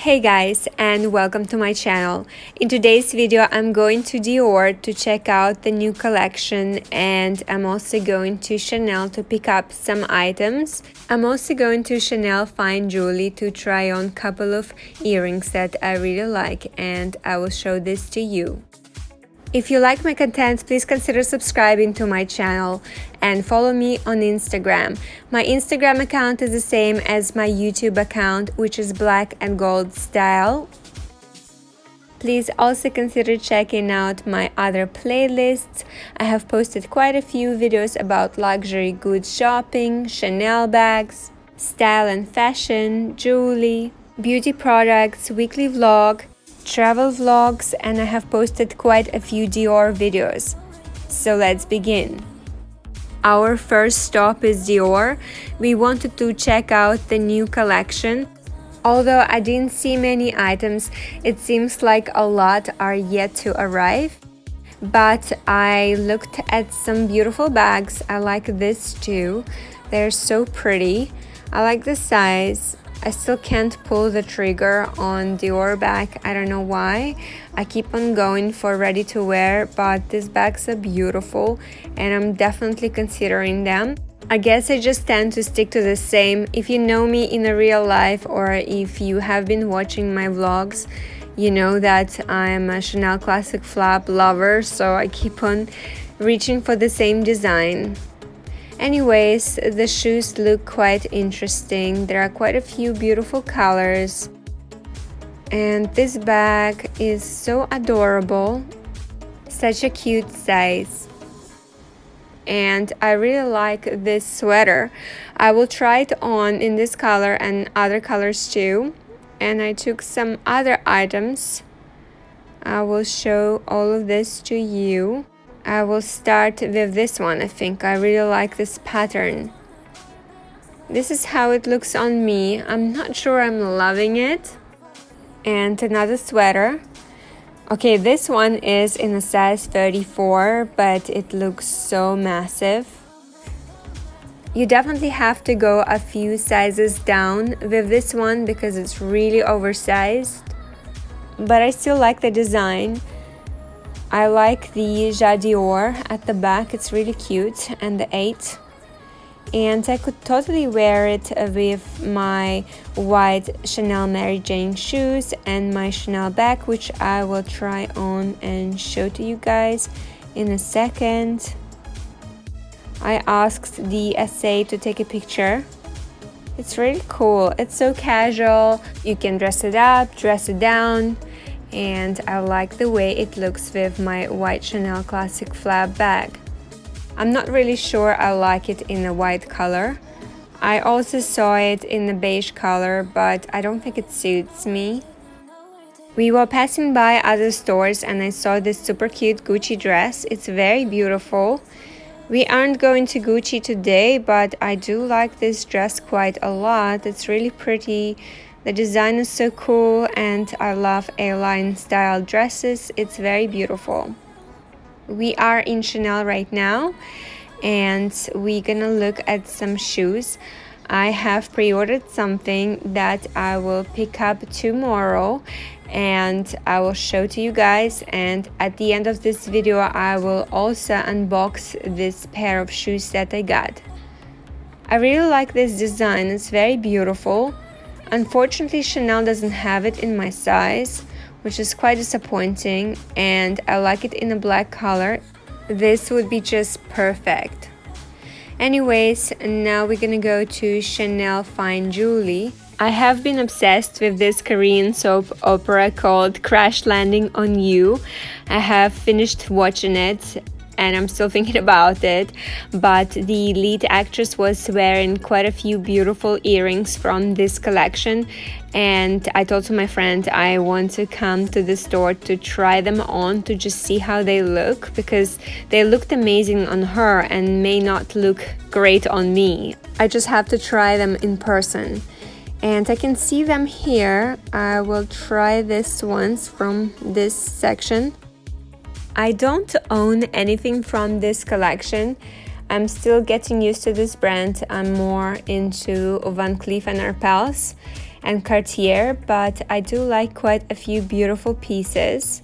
Hey guys, and welcome to my channel. In today's video I'm going to Dior to check out the new collection, and I'm also going to Chanel to pick up some items. I'm also going to Chanel Fine Jewelry to try on a couple of earrings that I really like, and I will show this to you. If you like my content, please consider subscribing to my channel and follow me on Instagram. My Instagram account is the same as my YouTube account, which is black and gold style. Please also consider checking out my other playlists. I have posted quite a few videos about luxury goods shopping, Chanel bags, style and fashion, jewelry, beauty products, weekly vlog, travel vlogs, and I have posted quite a few Dior videos. So let's begin. Our first stop is Dior. We wanted to check out the new collection. Although I didn't see many items, it seems like a lot are yet to arrive. But I looked at some beautiful bags. I like this too. They're so pretty. I like the size. I still can't pull the trigger on Dior bag. I don't know why. I keep on going for ready to wear, but these bags are beautiful and I'm definitely considering them. I guess I just tend to stick to the same. If you know me in a real life, or if you have been watching my vlogs, you know that I'm a Chanel Classic Flap lover, so I keep on reaching for the same design. Anyways, the shoes look quite interesting. There are quite a few beautiful colors. And this bag is so adorable. Such a cute size. And I really like this sweater. I will try it on in this color and other colors too. And I took some other items. I will show all of this to you. I will start with this one. I think I really like this pattern. This is how it looks on me. I'm not sure I'm loving it. And another sweater. Okay, this one is in a size 34, but it looks so massive. You definitely have to go a few sizes down with this one because it's really oversized. But I still like the design. I like the Dior at the back, it's really cute, and the 8. And I could totally wear it with my white Chanel Mary Jane shoes and my Chanel bag, which I will try on and show to you guys in a second. I asked the SA to take a picture. It's really cool, it's so casual, you can dress it up, dress it down. And I like the way it looks with my white Chanel Classic Flap bag. I'm not really sure I like it in a white color. I also saw it in a beige color, but I don't think it suits me. We were passing by other stores and I saw this super cute Gucci dress. It's very beautiful. We aren't going to Gucci today, but I do like this dress quite a lot. It's really pretty. The design is so cool and I love A-line style dresses. It's very beautiful. We are in Chanel right now and we're gonna look at some shoes. I have pre-ordered something that I will pick up tomorrow and I will show to you guys, and at the end of this video I will also unbox this pair of shoes that I got. I really like this design, it's very beautiful. Unfortunately, Chanel doesn't have it in my size, which is quite disappointing, and I like it in a black color. This would be just perfect. Anyways, now we're gonna go to Chanel Fine Jewelry. I have been obsessed with this Korean soap opera called Crash Landing on You. I have finished watching it and I'm still thinking about it, but the lead actress was wearing quite a few beautiful earrings from this collection, and I told to my friend I want to come to the store to try them on to just see how they look, because they looked amazing on her and may not look great on me. I just have to try them in person. And I can see them here. I will try this ones from this section. I don't own anything from this collection. I'm still getting used to this brand. I'm more into Van Cleef & Arpels. and Cartier, but I do like quite a few beautiful pieces.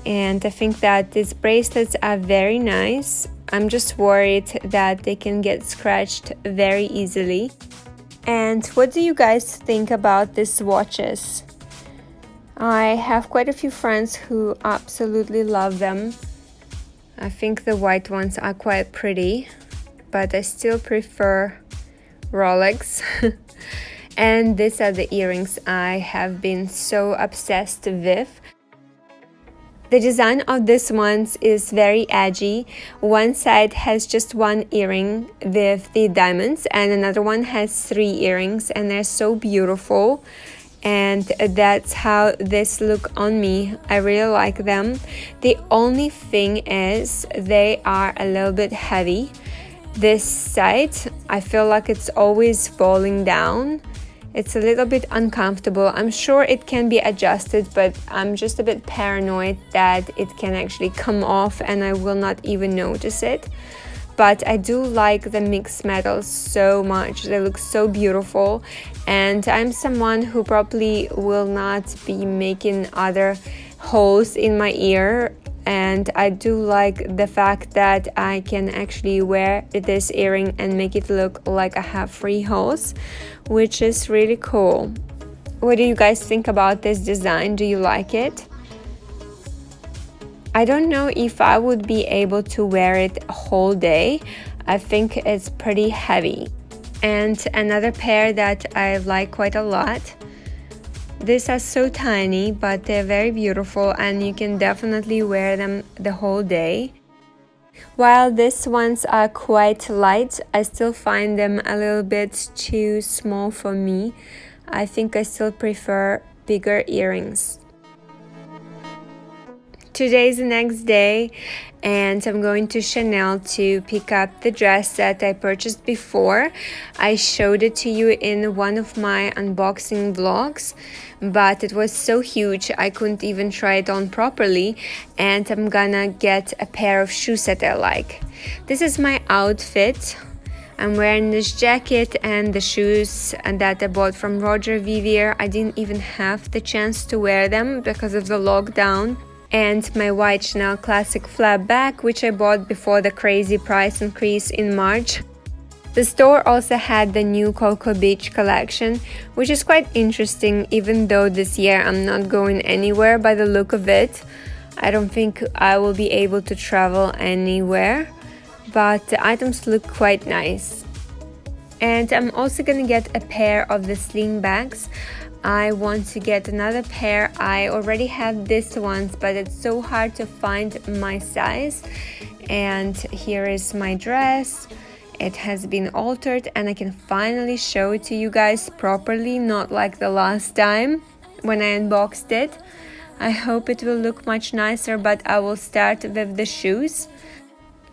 And I think that these bracelets are very nice. I'm just worried that they can get scratched very easily. And what do you guys think about these watches? I have quite a few friends who absolutely love them. I think the white ones are quite pretty, but I still prefer Rolex. And these are the earrings I have been so obsessed with. The design of these ones is very edgy. One side has just one earring with the diamonds and another one has 3 earrings, and they're so beautiful. And that's how this look on me. I really like them. The only thing is they are a little bit heavy. This side, I feel like it's always falling down. It's a little bit uncomfortable. I'm sure it can be adjusted, but I'm just a bit paranoid that it can actually come off and I will not even notice it. But I do like the mixed metals so much. They look so beautiful, and I'm someone who probably will not be making other holes in my ear, and I do like the fact that I can actually wear this earring and make it look like I have 3 holes, which is really cool. What do you guys think about this design? Do you like it? I don't know if I would be able to wear it a whole day. I think it's pretty heavy. And another pair that I like quite a lot. These are so tiny, but they're very beautiful and you can definitely wear them the whole day. While these ones are quite light, I still find them a little bit too small for me. I think I still prefer bigger earrings. Today is the next day and I'm going to Chanel to pick up the dress that I purchased before. I showed it to you in one of my unboxing vlogs, but it was so huge I couldn't even try it on properly, and I'm gonna get a pair of shoes that I like. This is my outfit. I'm wearing this jacket and the shoes that I bought from Roger Vivier. I didn't even have the chance to wear them because of the lockdown. And my white Chanel classic flap bag, which I bought before the crazy price increase in March. The store also had the new Cocoa Beach collection, which is quite interesting, even though this year I'm not going anywhere by the look of it. I don't think I will be able to travel anywhere, but the items look quite nice. And I'm also gonna get a pair of the sling bags. I want to get another pair. I already have these ones, but it's so hard to find my size. And here is my dress. It has been altered and I can finally show it to you guys properly, not like the last time when I unboxed it. I hope it will look much nicer, but I will start with the shoes.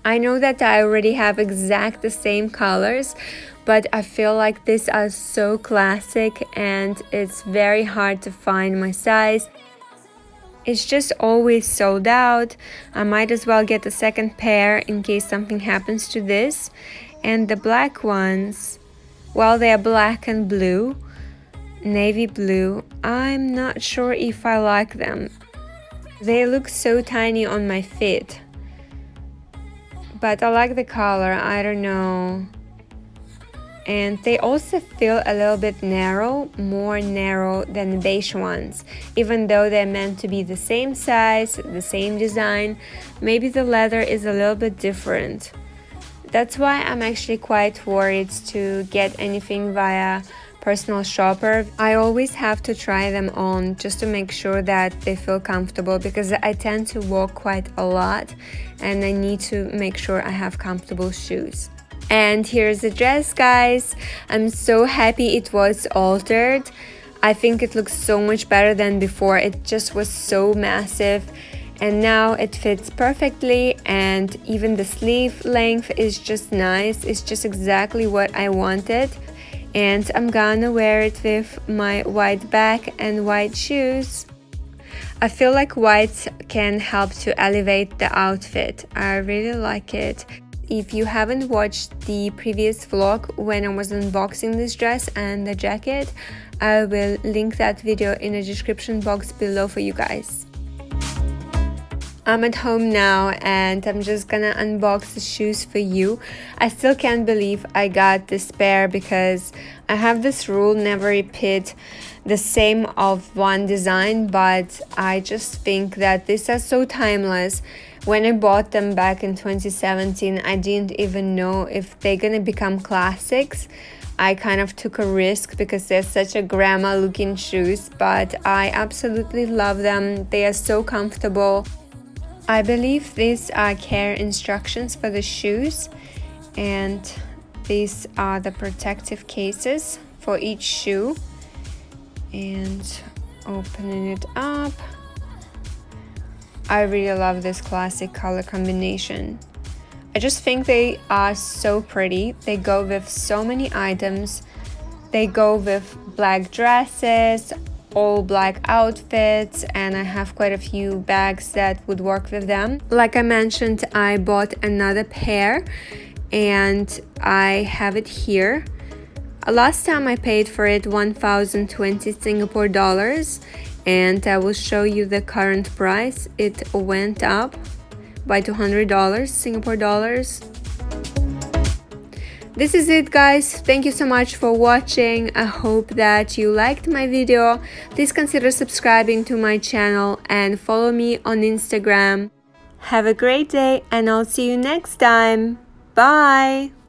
I know that I already have exact the same colors, but I feel like these are so classic and it's very hard to find my size. It's just always sold out. I might as well get a second pair in case something happens to this. And the black ones, well, they are black and blue, navy blue. I'm not sure if I like them. They look so tiny on my feet. But I like the color, I don't know. And they also feel a little bit narrow, more narrow than the beige ones. Even though they're meant to be the same size, the same design, maybe the leather is a little bit different. That's why I'm actually quite worried to get anything via personal shopper. I always have to try them on just to make sure that they feel comfortable, because I tend to walk quite a lot and I need to make sure I have comfortable shoes. And here's the dress, guys. I'm so happy it was altered. I think it looks so much better than before. It just was so massive and now it fits perfectly, and even the sleeve length is just nice. It's just exactly what I wanted. And I'm gonna wear it with my white bag and white shoes. I feel like white can help to elevate the outfit. I really like it. If you haven't watched the previous vlog when I was unboxing this dress and the jacket, I will link that video in the description box below for you guys. I'm at home now and I'm just gonna unbox the shoes for you. I still can't believe I got this pair because I have this rule, never repeat the same of one design, but I just think that these are so timeless. When I bought them back in 2017, I didn't even know if they're gonna become classics. I kind of took a risk because they're such a grandma looking shoes, but I absolutely love them. They are so comfortable. I believe these are care instructions for the shoes, and these are the protective cases for each shoe. And opening it up, I really love this classic color combination. I just think they are so pretty. They go with so many items. They go with black dresses, all black outfits, and I have quite a few bags that would work with them. Like I mentioned, I bought another pair and I have it here. Last time I paid for it 1,020 Singapore dollars, and I will show you the current price. It went up by $200 Singapore dollars. This is it, guys. Thank you so much for watching. I hope that you liked my video. Please consider subscribing to my channel and follow me on Instagram. Have a great day and I'll see you next time. Bye!